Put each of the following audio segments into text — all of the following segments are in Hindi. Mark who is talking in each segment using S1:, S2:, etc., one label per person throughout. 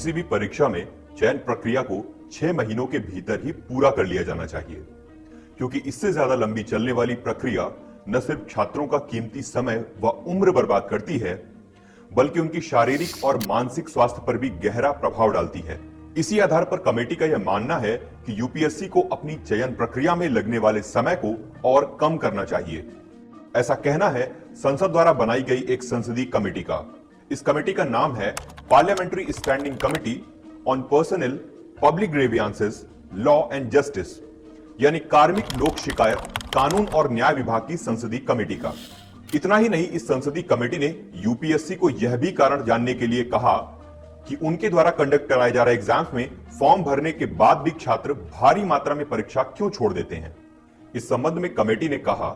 S1: किसी भी परीक्षा में चयन प्रक्रिया को 6 महीनों के भीतर ही पूरा कर लिया जाना चाहिए, क्योंकि इससे ज्यादा लंबी चलने वाली प्रक्रिया न सिर्फ छात्रों का कीमती समय व उम्र बर्बाद करती है, बल्कि उनकी शारीरिक और मानसिक स्वास्थ्य पर भी गहरा प्रभाव डालती है। इसी आधार पर कमेटी का यह मानना है कि यूपीएससी को अपनी चयन प्रक्रिया में लगने वाले समय को और कम करना चाहिए। ऐसा कहना है संसद द्वारा बनाई गई एक संसदीय कमेटी का। इस कमेटी का नाम है parliamentary standing committee on personnel public grievances law and justice, यानी कार्मिक लोक शिकायत कानून और न्याय विभाग की संसदीय कमेटी का। इतना ही नहीं, इस संसदीय कमेटी ने यूपीएससी को यह भी कारण जानने के लिए कहा कि उनके द्वारा कंडक्ट कराए जा रहे एग्जाम्स में फॉर्म भरने के बाद भी छात्र भारी मात्रा में परीक्षा क्यों छोड़ देते हैं। इस संबंध में कमेटी ने कहा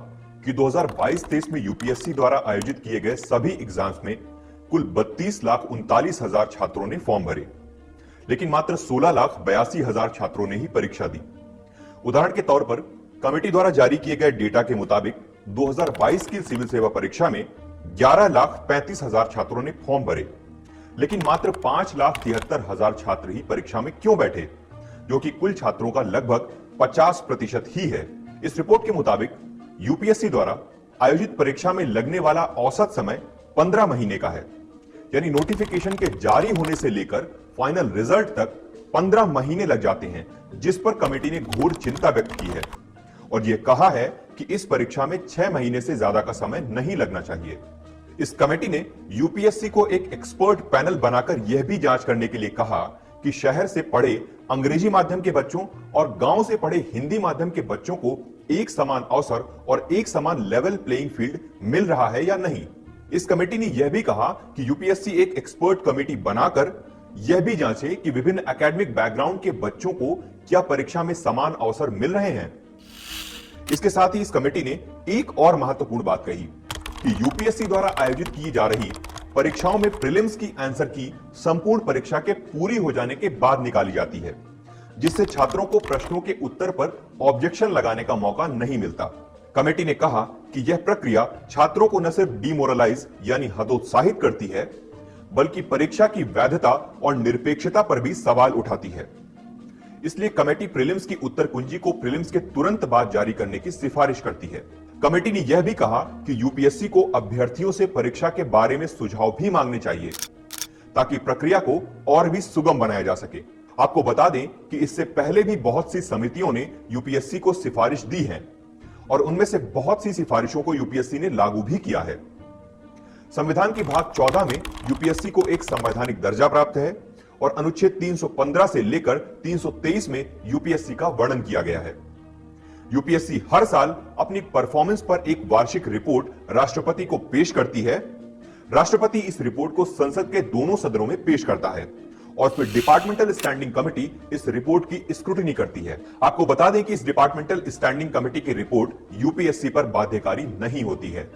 S1: कि 2022-23 में यूपीएससी द्वारा आयोजित किए गए सभी एग्जाम्स में कुल 32,39,000 छात्रों ने फॉर्म भरे, लेकिन मात्र 16,82,000 छात्रों ने ही परीक्षा दी। उदाहरण के तौर पर कमेटी द्वारा जारी किए गए डेटा के मुताबिक 2022 की सिविल सेवा परीक्षा में 11,35,000 छात्रों ने फॉर्म भरे, लेकिन मात्र 5,73,000 छात्र ही परीक्षा में क्यों बैठे, जो कि कुल छात्रों का लगभग 50% ही है। इस रिपोर्ट के मुताबिक यूपीएससी द्वारा आयोजित परीक्षा में लगने वाला औसत समय 15 महीने का है, यानी नोटिफिकेशन के जारी होने से लेकर फाइनल रिजल्ट तक 15 महीने लग जाते हैं, जिस पर कमेटी ने घोर चिंता व्यक्त की है और यह कहा है कि इस परीक्षा में 6 महीने से ज्यादा का समय नहीं लगना चाहिए। इस कमेटी ने यूपीएससी को एक एक्सपर्ट पैनल बनाकर यह भी जांच करने के लिए कहा कि शहर से पढ़े अंग्रेजी माध्यम के बच्चों और गांव से पढ़े हिंदी माध्यम के बच्चों को एक समान अवसर और एक समान लेवल प्लेइंग फील्ड मिल रहा है या नहीं। इस कमेटी ने यह भी कहा कि यूपीएससी एक एक्सपर्ट कमेटी बनाकर यह भी जांचे कि विभिन्न एकेडमिक बैकग्राउंड के बच्चों को क्या परीक्षा में समान अवसर मिल रहे हैं। इसके साथ ही इस कमेटी ने एक और महत्वपूर्ण बात कही कि यूपीएससी द्वारा आयोजित की जा रही परीक्षाओं में प्रीलिम्स की आंसर की संपूर्ण परीक्षा के पूरी हो जाने के बाद निकाली जाती है, जिससे छात्रों को प्रश्नों के उत्तर पर ऑब्जेक्शन लगाने का मौका नहीं मिलता। कमेटी ने कहा कि यह प्रक्रिया छात्रों को न सिर्फ डिमोरलाइज यानी हतोत्साहित करती है, बल्कि परीक्षा की वैधता और निरपेक्षता पर भी सवाल उठाती है। इसलिए कमेटी प्रीलिम्स की उत्तर कुंजी को प्रीलिम्स के तुरंत बाद जारी करने की सिफारिश करती है। कमेटी ने यह भी कहा कि यूपीएससी को अभ्यर्थियों से परीक्षा के बारे में सुझाव भी मांगने चाहिए, ताकि प्रक्रिया को और भी सुगम बनाया जा सके। आपको बता दें कि इससे पहले भी बहुत सी समितियों ने यूपीएससी को सिफारिश दी है और उनमें से बहुत सी सिफारिशों को यूपीएससी ने लागू भी किया है। संविधान की भाग 14 में यूपीएससी को एक संवैधानिक दर्जा प्राप्त है और अनुच्छेद 315 से लेकर 323 में यूपीएससी का वर्णन किया गया है। यूपीएससी हर साल अपनी परफॉर्मेंस पर एक वार्षिक रिपोर्ट राष्ट्रपति को पेश करती है। राष्ट्रपति इस रिपोर्ट को संसद के दोनों सदनों में पेश करता है और फिर डिपार्टमेंटल स्टैंडिंग कमेटी इस रिपोर्ट की स्क्रूटिनी करती है। आपको बता दें कि इस डिपार्टमेंटल स्टैंडिंग कमेटी की रिपोर्ट यूपीएससी पर बाध्यकारी नहीं होती है।